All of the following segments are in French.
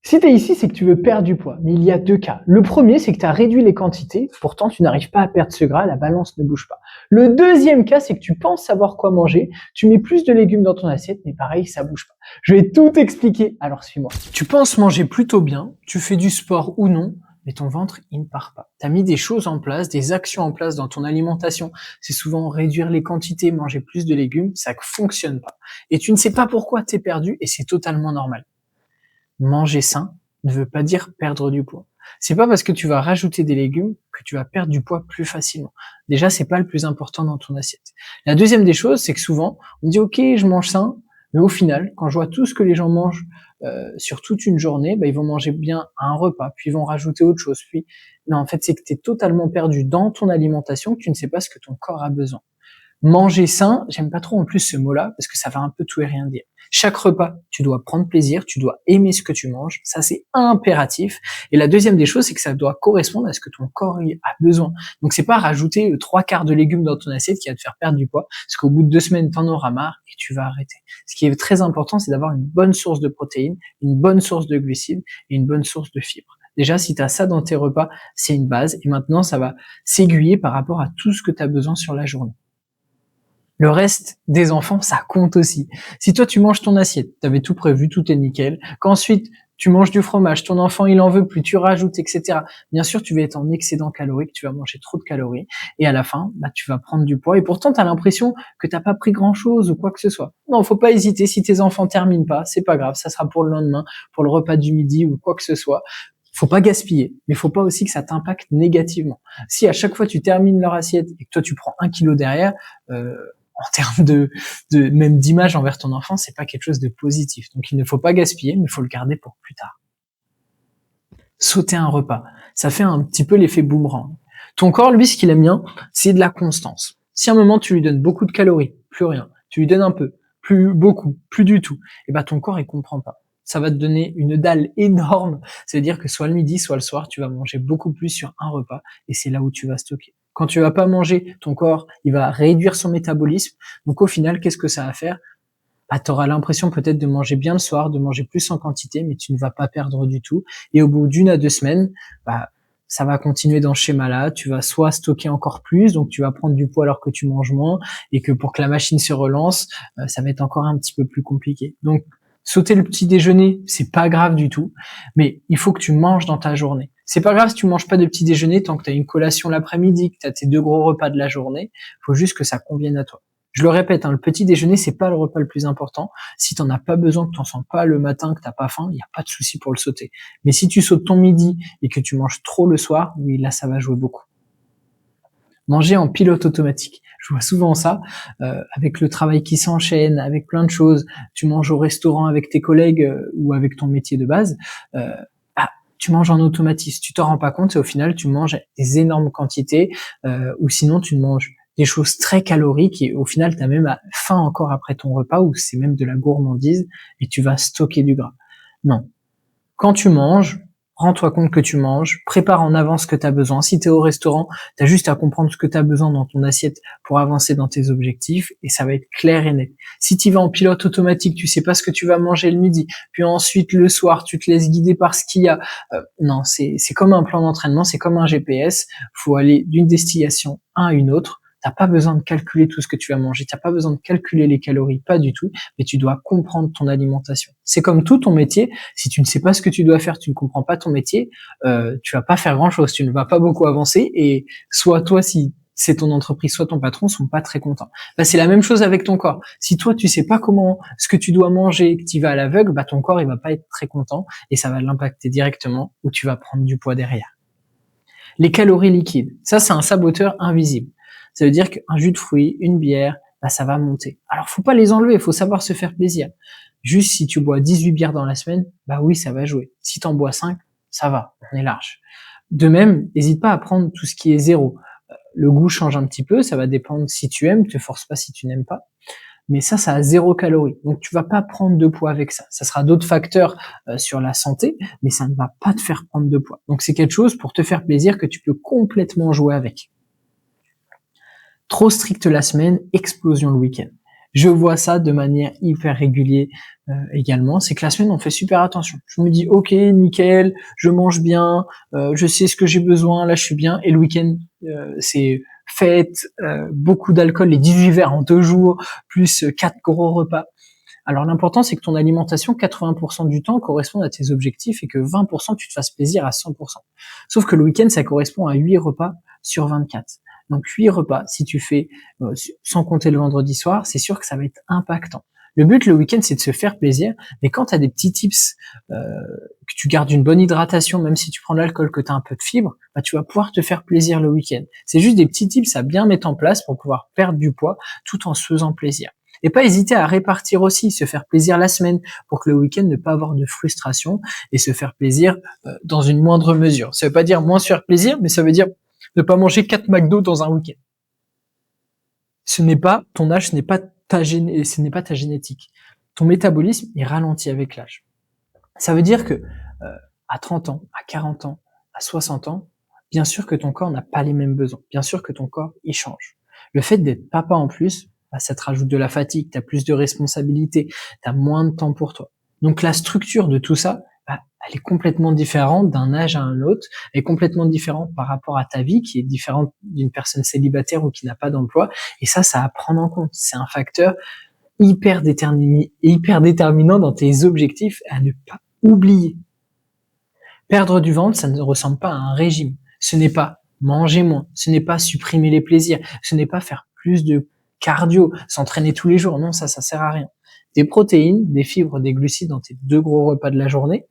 Si tu es ici, c'est que tu veux perdre du poids. Mais il y a deux cas. Le premier, c'est que tu as réduit les quantités, pourtant tu n'arrives pas à perdre ce gras, la balance ne bouge pas. Le deuxième cas, c'est que tu penses savoir quoi manger, tu mets plus de légumes dans ton assiette, mais pareil, ça bouge pas. Je vais tout expliquer, alors suis-moi. Tu penses manger plutôt bien, tu fais du sport ou non, mais ton ventre, il ne part pas. Tu as mis des choses en place, des actions en place dans ton alimentation. C'est souvent réduire les quantités, manger plus de légumes, ça ne fonctionne pas. Et tu ne sais pas pourquoi tu es perdu, et c'est totalement normal. Manger sain ne veut pas dire perdre du poids. C'est pas parce que tu vas rajouter des légumes que tu vas perdre du poids plus facilement. Déjà, c'est pas le plus important dans ton assiette. La deuxième des choses, c'est que souvent, on dit ok, je mange sain, mais au final, quand je vois tout ce que les gens mangent sur toute une journée, ils vont manger bien un repas, puis ils vont rajouter autre chose. Puis, non, en fait, c'est que tu es totalement perdu dans ton alimentation, que tu ne sais pas ce que ton corps a besoin. Manger sain, j'aime pas trop en plus ce mot-là, parce que ça va un peu tout et rien dire. Chaque repas, tu dois prendre plaisir, tu dois aimer ce que tu manges, ça c'est impératif. Et la deuxième des choses, c'est que ça doit correspondre à ce que ton corps a besoin. Donc c'est pas rajouter 3/4 de légumes dans ton assiette qui va te faire perdre du poids, parce qu'au bout de 2 semaines, t'en auras marre et tu vas arrêter. Ce qui est très important, c'est d'avoir une bonne source de protéines, une bonne source de glucides et une bonne source de fibres. Déjà, si tu as ça dans tes repas, c'est une base, et maintenant ça va s'aiguiller par rapport à tout ce que tu as besoin sur la journée. Le reste des enfants, ça compte aussi. Si toi, tu manges ton assiette, tu avais tout prévu, tout est nickel, qu'ensuite, tu manges du fromage, ton enfant, il en veut plus, tu rajoutes, etc. Bien sûr, tu vas être en excédent calorique, tu vas manger trop de calories, et à la fin, tu vas prendre du poids, et pourtant, tu as l'impression que t'as pas pris grand-chose ou quoi que ce soit. Non, faut pas hésiter, si tes enfants terminent pas, c'est pas grave, ça sera pour le lendemain, pour le repas du midi ou quoi que ce soit. Faut pas gaspiller, mais faut pas aussi que ça t'impacte négativement. Si à chaque fois tu termines leur assiette et que toi tu prends 1 kilo derrière, en termes de même d'image envers ton enfant, c'est pas quelque chose de positif. Donc il ne faut pas gaspiller, mais il faut le garder pour plus tard. Sauter un repas, ça fait un petit peu l'effet boomerang. Ton corps, lui, ce qu'il aime bien, c'est de la constance. Si à un moment tu lui donnes beaucoup de calories, plus rien, tu lui donnes un peu, plus beaucoup, plus du tout, et ton corps il comprend pas. Ça va te donner une dalle énorme, c'est-à-dire que soit le midi, soit le soir, tu vas manger beaucoup plus sur un repas, et c'est là où tu vas stocker. Quand tu vas pas manger, ton corps, il va réduire son métabolisme. Donc au final, qu'est-ce que ça va faire? Tu auras l'impression peut-être de manger bien le soir, de manger plus en quantité, mais tu ne vas pas perdre du tout. Et au bout d'1 à 2 semaines, ça va continuer dans ce schéma-là. Tu vas soit stocker encore plus, donc tu vas prendre du poids alors que tu manges moins, et que pour que la machine se relance, ça va être encore un petit peu plus compliqué. Donc sauter le petit déjeuner, c'est pas grave du tout, mais il faut que tu manges dans ta journée. C'est pas grave si tu manges pas de petit déjeuner tant que tu as une collation l'après-midi, que tu as tes 2 gros repas de la journée, faut juste que ça convienne à toi. Je le répète, le petit déjeuner, c'est pas le repas le plus important. Si t'en as pas besoin, que t'en sens pas le matin, que t'as pas faim, il n'y a pas de souci pour le sauter. Mais si tu sautes ton midi et que tu manges trop le soir, oui, là, ça va jouer beaucoup. Manger en pilote automatique. Je vois souvent ça, avec le travail qui s'enchaîne, avec plein de choses. Tu manges au restaurant avec tes collègues ou avec ton métier de base. Tu manges en automatisme. Tu t'en rends pas compte et au final, tu manges des énormes quantités ou sinon, tu manges des choses très caloriques et au final, tu as même faim encore après ton repas ou c'est même de la gourmandise et tu vas stocker du gras. Non. Quand tu manges, rends-toi compte que tu manges, prépare en avance ce que tu as besoin. Si tu es au restaurant, tu as juste à comprendre ce que tu as besoin dans ton assiette pour avancer dans tes objectifs et ça va être clair et net. Si tu vas en pilote automatique, tu sais pas ce que tu vas manger le midi, puis ensuite le soir, tu te laisses guider par ce qu'il y a. Non, c'est comme un plan d'entraînement, c'est comme un GPS. Faut aller d'une destination à une autre. T'as pas besoin de calculer tout ce que tu vas manger, t'as pas besoin de calculer les calories, pas du tout, mais tu dois comprendre ton alimentation. C'est comme tout ton métier, si tu ne sais pas ce que tu dois faire, tu ne comprends pas ton métier, tu vas pas faire grand chose, tu ne vas pas beaucoup avancer et soit toi, si c'est ton entreprise, soit ton patron sont pas très contents. C'est la même chose avec ton corps. Si toi, tu sais pas ce que tu dois manger et que tu vas à l'aveugle, ton corps, il va pas être très content et ça va l'impacter directement ou tu vas prendre du poids derrière. Les calories liquides, ça, c'est un saboteur invisible. Ça veut dire qu'un jus de fruits, une bière, ça va monter. Alors, faut pas les enlever, il faut savoir se faire plaisir. Juste si tu bois 18 bières dans la semaine, oui, ça va jouer. Si t'en bois 5, ça va, on est large. De même, n'hésite pas à prendre tout ce qui est zéro. Le goût change un petit peu, ça va dépendre si tu aimes, te force pas si tu n'aimes pas. Mais ça a 0 calories. Donc tu vas pas prendre de poids avec ça. Ça sera d'autres facteurs sur la santé, mais ça ne va pas te faire prendre de poids. Donc c'est quelque chose pour te faire plaisir que tu peux complètement jouer avec. Trop strict la semaine, explosion le week-end. Je vois ça de manière hyper régulière également, c'est que la semaine on fait super attention. Je me dis ok nickel, je mange bien, je sais ce que j'ai besoin, là je suis bien, et le week-end c'est fête, beaucoup d'alcool, les 18 verres en 2 jours, plus 4 gros repas. Alors l'important c'est que ton alimentation 80% du temps corresponde à tes objectifs et que 20% tu te fasses plaisir à 100%. Sauf que le week-end ça correspond à 8 repas sur 24. Donc 8 repas, si tu fais sans compter le vendredi soir, c'est sûr que ça va être impactant. Le but le week-end c'est de se faire plaisir, mais quand tu as des petits tips, que tu gardes une bonne hydratation, même si tu prends de l'alcool, que tu as un peu de fibres, bah, tu vas pouvoir te faire plaisir le week-end. C'est juste des petits tips à bien mettre en place pour pouvoir perdre du poids tout en se faisant plaisir. Et pas hésiter à répartir aussi, se faire plaisir la semaine pour que le week-end ne pas avoir de frustration et se faire plaisir dans une moindre mesure. Ça veut pas dire moins se faire plaisir, mais ça veut dire ne pas manger 4 McDo dans un week-end. Ce n'est pas ton âge, ce n'est pas ta génétique. Ton métabolisme est ralenti avec l'âge. Ça veut dire que à 30 ans, à 40 ans, à 60 ans, bien sûr que ton corps n'a pas les mêmes besoins. Bien sûr que ton corps, il change. Le fait d'être papa en plus, bah, ça te rajoute de la fatigue, tu as plus de responsabilités, tu as moins de temps pour toi. Donc la structure de tout ça, bah, elle est complètement différente d'un âge à un autre, elle est complètement différente par rapport à ta vie, qui est différente d'une personne célibataire ou qui n'a pas d'emploi. Et ça à prendre en compte. C'est un facteur hyper déterminant dans tes objectifs à ne pas oublier. Perdre du ventre, ça ne ressemble pas à un régime. Ce n'est pas manger moins, ce n'est pas supprimer les plaisirs, ce n'est pas faire plus de cardio, s'entraîner tous les jours. Non, ça sert à rien. Des protéines, des fibres, des glucides dans tes 2 gros repas de la journée.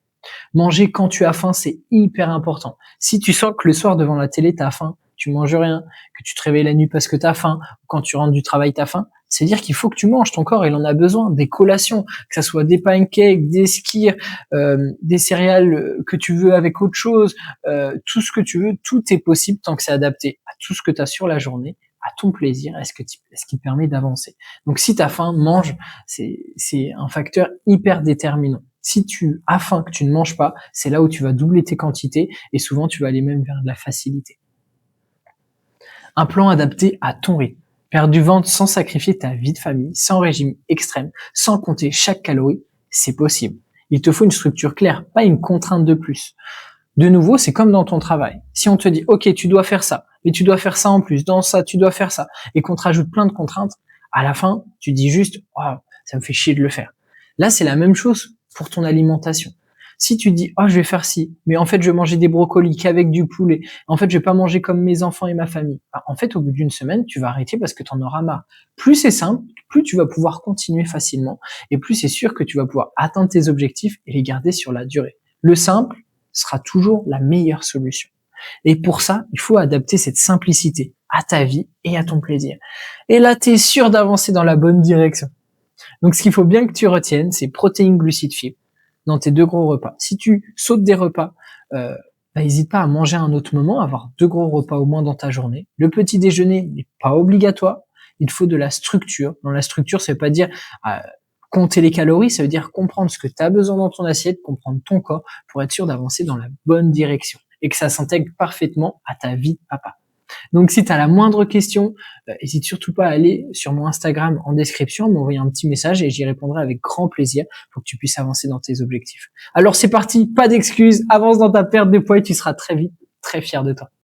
Manger quand tu as faim, c'est hyper important. Si tu sens que le soir devant la télé, tu as faim, tu manges rien, que tu te réveilles la nuit parce que tu as faim, ou quand tu rentres du travail, tu as faim, c'est-à-dire qu'il faut que tu manges, ton corps il en a besoin, des collations, que ça soit des pancakes, des skyrs, des céréales que tu veux avec autre chose, tout ce que tu veux, tout est possible tant que c'est adapté à tout ce que tu as sur la journée, à ton plaisir, est-ce qui te permet d'avancer. Donc si tu as faim, mange, c'est un facteur hyper déterminant. Si tu as faim, que tu ne manges pas, c'est là où tu vas doubler tes quantités et souvent tu vas aller même vers de la facilité. Un plan adapté à ton rythme. Perdre du ventre sans sacrifier ta vie de famille, sans régime extrême, sans compter chaque calorie, c'est possible. Il te faut une structure claire, pas une contrainte de plus. De nouveau, c'est comme dans ton travail. Si on te dit, OK, tu dois faire ça, mais tu dois faire ça en plus, dans ça, tu dois faire ça, et qu'on te rajoute plein de contraintes, à la fin, tu dis juste, oh, ça me fait chier de le faire. Là, c'est la même chose pour ton alimentation. Si tu dis, oh, je vais faire ci, mais en fait, je vais manger des brocolis qu'avec du poulet, en fait, je vais pas manger comme mes enfants et ma famille. Bah, en fait, au bout d'une semaine, tu vas arrêter parce que tu en auras marre. Plus c'est simple, plus tu vas pouvoir continuer facilement, et plus c'est sûr que tu vas pouvoir atteindre tes objectifs et les garder sur la durée. Le simple sera toujours la meilleure solution. Et pour ça, il faut adapter cette simplicité à ta vie et à ton plaisir. Et là, tu es sûr d'avancer dans la bonne direction. Donc, ce qu'il faut bien que tu retiennes, c'est protéines, glucides, fibres dans tes 2 gros repas. Si tu sautes des repas, n'hésite pas à manger à un autre moment, avoir 2 gros repas au moins dans ta journée. Le petit déjeuner n'est pas obligatoire. Il te faut de la structure. Dans la structure, ça veut pas dire compter les calories, ça veut dire comprendre ce que tu as besoin dans ton assiette, comprendre ton corps pour être sûr d'avancer dans la bonne direction et que ça s'intègre parfaitement à ta vie de papa. Donc si tu as la moindre question, n'hésite surtout pas à aller sur mon Instagram en description, m'envoyer un petit message et j'y répondrai avec grand plaisir pour que tu puisses avancer dans tes objectifs. Alors c'est parti, pas d'excuses, avance dans ta perte de poids et tu seras très vite très fier de toi.